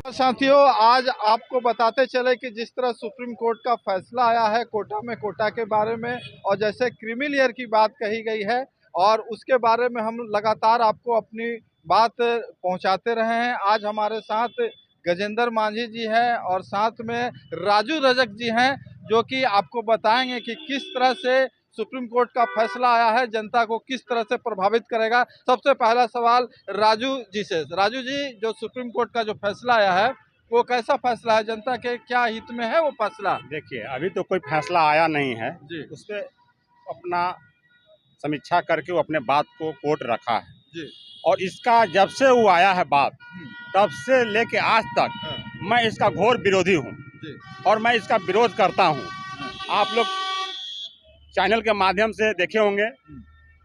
साथियों, आज आपको बताते चले कि जिस तरह सुप्रीम कोर्ट का फैसला आया है कोटा में कोटा के बारे में, और जैसे क्रीमी लेयर की बात कही गई है और उसके बारे में हम लगातार आपको अपनी बात पहुंचाते रहे हैं। आज हमारे साथ गजेंद्र मांझी जी हैं और साथ में राजू रजक जी हैं, जो कि आपको बताएंगे कि किस तरह से सुप्रीम कोर्ट का फैसला आया है, जनता को किस तरह से प्रभावित करेगा। सबसे पहला सवाल राजू जी से। राजू जी, जो सुप्रीम कोर्ट का जो फैसला आया है वो कैसा फैसला है, जनता के क्या हित में है वो फैसला? देखिए, अभी तो कोई फैसला आया नहीं है जी उस पर अपना समीक्षा करके वो अपने बात को कोर्ट रखा है जी। और इसका जब से वो आया है बात तब से लेके आज तक हाँ, मैं इसका घोर विरोधी हूँ जी और मैं इसका विरोध करता हूँ। हाँ, आप लोग चैनल के माध्यम से देखे होंगे,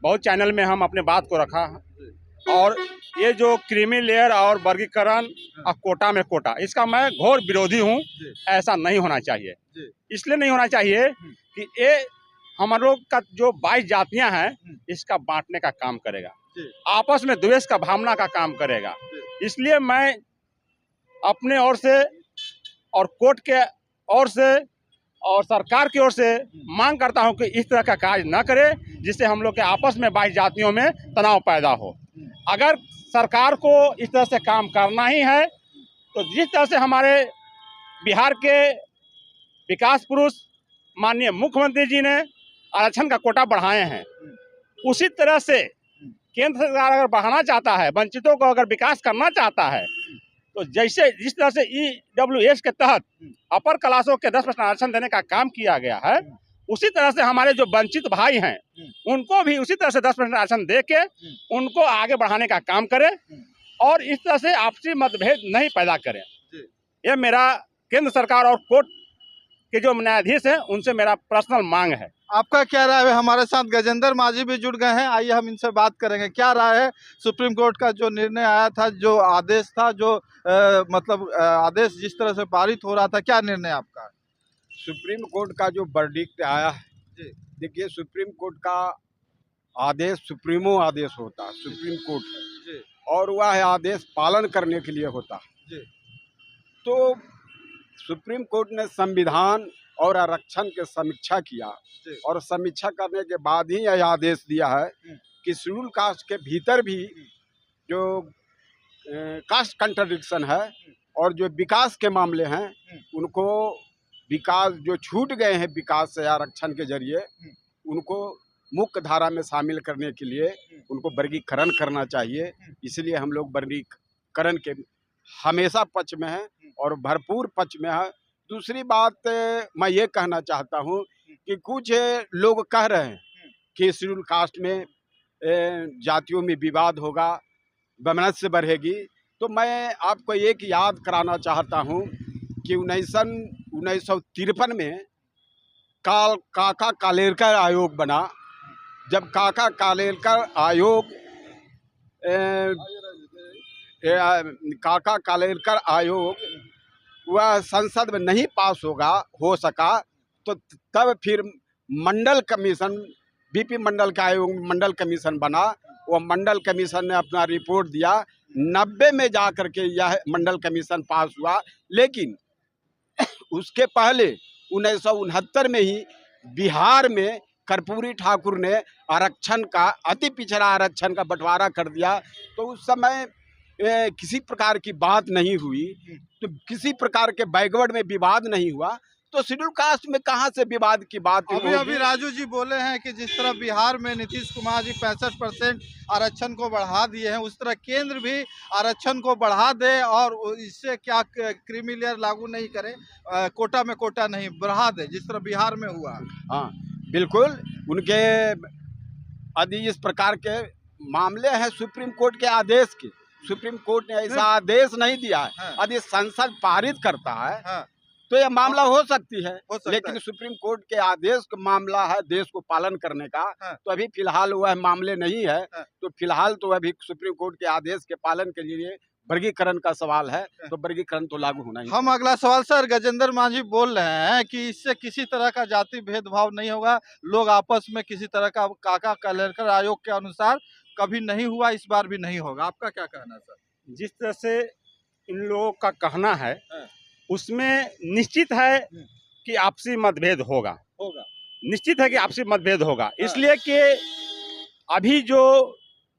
बहुत चैनल में हम अपने बात को रखा है। जी और ये जो क्रीमी लेयर और वर्गीकरण और कोटा में कोटा, इसका मैं घोर विरोधी हूँ। जी ऐसा नहीं होना चाहिए। जी। इसलिए नहीं होना चाहिए कि ये हम लोग का जो 22 जातियां हैं इसका बांटने का काम करेगा, जी आपस में द्वेष का भावना का काम करेगा। जी। इसलिए मैं अपने ओर से और कोर्ट के ओर से और सरकार की ओर से मांग करता हूं कि इस तरह का कार्य न करे जिससे हम लोग के आपस में 22 जातियों में तनाव पैदा हो। अगर सरकार को इस तरह से काम करना ही है तो जिस तरह से हमारे बिहार के विकास पुरुष माननीय मुख्यमंत्री जी ने आरक्षण का कोटा बढ़ाए हैं, उसी तरह से केंद्र सरकार अगर बढ़ाना चाहता है, वंचितों को अगर विकास करना चाहता है, तो जैसे जिस तरह से EWS के तहत अपर क्लासों के 10% आरक्षण देने का काम किया गया है, उसी तरह से हमारे जो वंचित भाई हैं उनको भी उसी तरह से 10% आरक्षण दे के उनको आगे बढ़ाने का काम करें और इस तरह से आपसी मतभेद नहीं पैदा करें। ये मेरा केंद्र सरकार और कोर्ट के जो न्यायाधीश हैं उनसे मेरा पर्सनल मांग है। आपका क्या राय है? हमारे साथ गजेंद्र मांझी भी जुड़ गए हैं, आइए हम इनसे बात करेंगे। क्या राय है सुप्रीम कोर्ट का जो निर्णय आया था, जो आदेश था, जो आदेश जिस तरह से पारित हो रहा था, क्या निर्णय आपका? सुप्रीम कोर्ट का जो वर्डिक्ट आया है, जी देखिए सुप्रीम कोर्ट का आदेश सुप्रीमो आदेश होता है, सुप्रीम कोर्ट है जी और वह आदेश पालन करने के लिए होता है। जी तो सुप्रीम कोर्ट ने संविधान और आरक्षण की समीक्षा किया जी और समीक्षा करने के बाद ही यह आदेश दिया है कि शेड्यूल कास्ट के भीतर भी जो कास्ट कंट्राडिक्शन है और जो विकास के मामले हैं उनको विकास जो छूट गए हैं विकास से आरक्षण के जरिए उनको मुख्य धारा में शामिल करने के लिए उनको वर्गीकरण करना चाहिए। इसलिए हम लोग वर्गीकरण के हमेशा पक्ष में हैं और भरपूर पक्ष में है। दूसरी बात मैं ये कहना चाहता हूँ कि कुछ लोग कह रहे हैं कि शेड्यूल कास्ट में जातियों में विवाद होगा, वैमनस्य बढ़ेगी। तो मैं आपको एक याद कराना चाहता हूँ कि 1953 में काका कालेलकर आयोग बना। जब काका कालेलकर आयोग काका कालेलकर आयोग वह संसद में नहीं पास हो सका तो तब फिर मंडल कमीशन, बीपी मंडल का आयोग मंडल कमीशन बना। वह मंडल कमीशन ने अपना रिपोर्ट दिया, 90 में जा कर के यह मंडल कमीशन पास हुआ। लेकिन उसके पहले 1969 में ही बिहार में कर्पूरी ठाकुर ने आरक्षण का, अति पिछड़ा आरक्षण का बंटवारा कर दिया। तो उस समय किसी प्रकार की बात नहीं हुई, तो किसी प्रकार के बैकवर्ड में विवाद नहीं हुआ, तो शेड्यूल कास्ट में कहाँ से विवाद की बात होगी? अभी राजू जी बोले हैं कि जिस तरह बिहार में नीतीश कुमार जी 65% आरक्षण को बढ़ा दिए हैं, उस तरह केंद्र भी आरक्षण को बढ़ा दे और इससे क्या क्रीमी लेयर लागू नहीं करे, कोटा में कोटा नहीं बढ़ा दे जिस तरह बिहार में हुआ। हाँ बिल्कुल, उनके यदि इस प्रकार के मामले हैं सुप्रीम कोर्ट के आदेश के, सुप्रीम कोर्ट ने ऐसा आदेश नहीं दिया है। हाँ। यदि संसद पारित करता है हाँ। तो यह मामला हो सकती है, लेकिन सुप्रीम कोर्ट के आदेश का मामला है देश को पालन करने का। हाँ। तो अभी फिलहाल वह मामले नहीं है। हाँ। तो फिलहाल तो अभी सुप्रीम कोर्ट के आदेश के पालन के लिए वर्गीकरण का सवाल है, तो वर्गीकरण तो लागू होना ही। हम अगला सवाल सर, गजेंद्र मांझी बोल रहे हैं कि इससे किसी तरह का जाति भेदभाव नहीं होगा, लोग आपस में किसी तरह का काका कालेलकर आयोग के अनुसार कभी नहीं हुआ, इस बार भी नहीं होगा। आपका क्या कहना है सर? जिस तरह से इन लोगों का कहना है हाँ। उसमें निश्चित है कि आपसी मतभेद होगा, निश्चित है कि आपसी मतभेद होगा। इसलिए कि अभी जो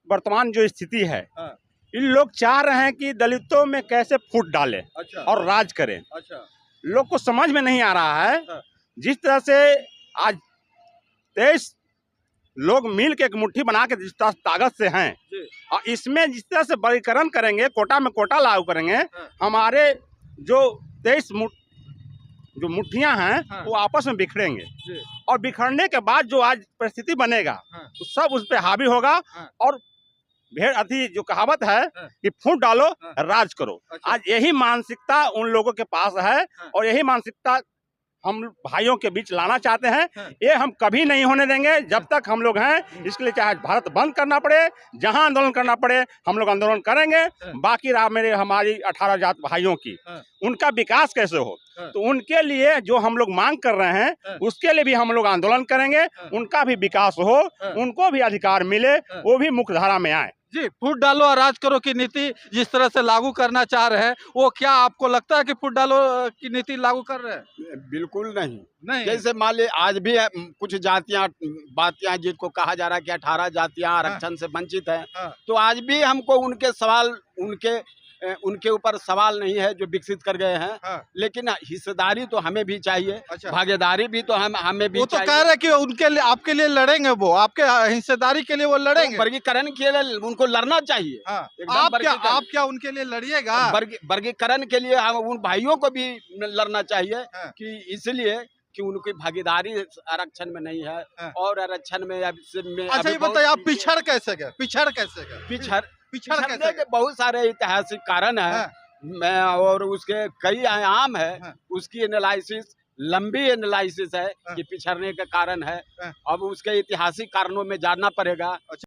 वर्तमान जो स्थिति है, हाँ। इन लोग चाह रहे हैं कि दलितों में कैसे फूट डालें अच्छा। और राज करें। अच्छा। लोग को समझ में नहीं आ रहा है। हाँ। जिस तरह से आज 23 लोग मिल के एक मुट्ठी बना के जिस तरह ताकत से हैं, जी। और इसमें जिस तरह से वर्गीकरण करेंगे, कोटा में कोटा लागू करेंगे, हाँ। हमारे जो 23 जो मुट्ठियां हैं हाँ। वो आपस में बिखरेंगे, जी। और बिखरने के बाद जो आज परिस्थिति बनेगा हाँ। तो सब उस पर हावी होगा। हाँ। और भेड़ अथी जो कहावत है हाँ। कि फूट डालो हाँ। राज करो, अच्छा। आज यही मानसिकता उन लोगों के पास है। हाँ। और यही मानसिकता हम भाइयों के बीच लाना चाहते हैं। हाँ। ये हम कभी नहीं होने देंगे जब तक हम लोग हैं। इसके लिए चाहे भारत बंद करना पड़े, जहां आंदोलन करना पड़े, हम लोग आंदोलन करेंगे। बाकी रहा हमारी 18 जात भाइयों की, उनका विकास कैसे हो, तो उनके लिए जो हम लोग मांग कर रहे हैं उसके लिए भी हम लोग आंदोलन करेंगे। उनका भी विकास हो, उनको भी अधिकार मिले, वो भी मुख्य धारा में आए। जी, फूट डालो और राज करो की नीति जिस तरह से लागू करना चाह रहे हैं, वो क्या आपको लगता है कि फूट डालो की नीति लागू कर रहे हैं? बिल्कुल नहीं। नहीं। जैसे मान ली आज भी कुछ जातियां बातियां जिनको कहा जा रहा है कि 18 जातियां आरक्षण से वंचित हैं, तो आज भी हमको उनके सवाल उनके ऊपर सवाल नहीं है जो विकसित कर गए हैं। लेकिन हिस्सेदारी तो हमें भी चाहिए। अच्छा। भागीदारी भी तो हमें भी वो तो कह रहे कि उनके लिए आपके लिए लड़ेंगे, वो आपके हिस्सेदारी के लिए वो लड़ेंगे। तो वर्गीकरण के लिए उनको लड़ना चाहिए। आप क्या उनके लिए लड़िएगा? वर्गीकरण के लिए हम उन भाइयों को भी लड़ना चाहिए कि इसलिए कि उनकी भागीदारी आरक्षण में नहीं है। और आरक्षण में अच्छा, ये बताइए आप पिछड़ कैसे गए? पिछड़ने के बहुत सारे ऐतिहासिक कारण है। और उसके कई आयाम है। उसकी एनालिसिस लंबी एनालिसिस है कि पिछड़ने का कारण है। अब उसके ऐतिहासिक कारणों में जानना पड़ेगा।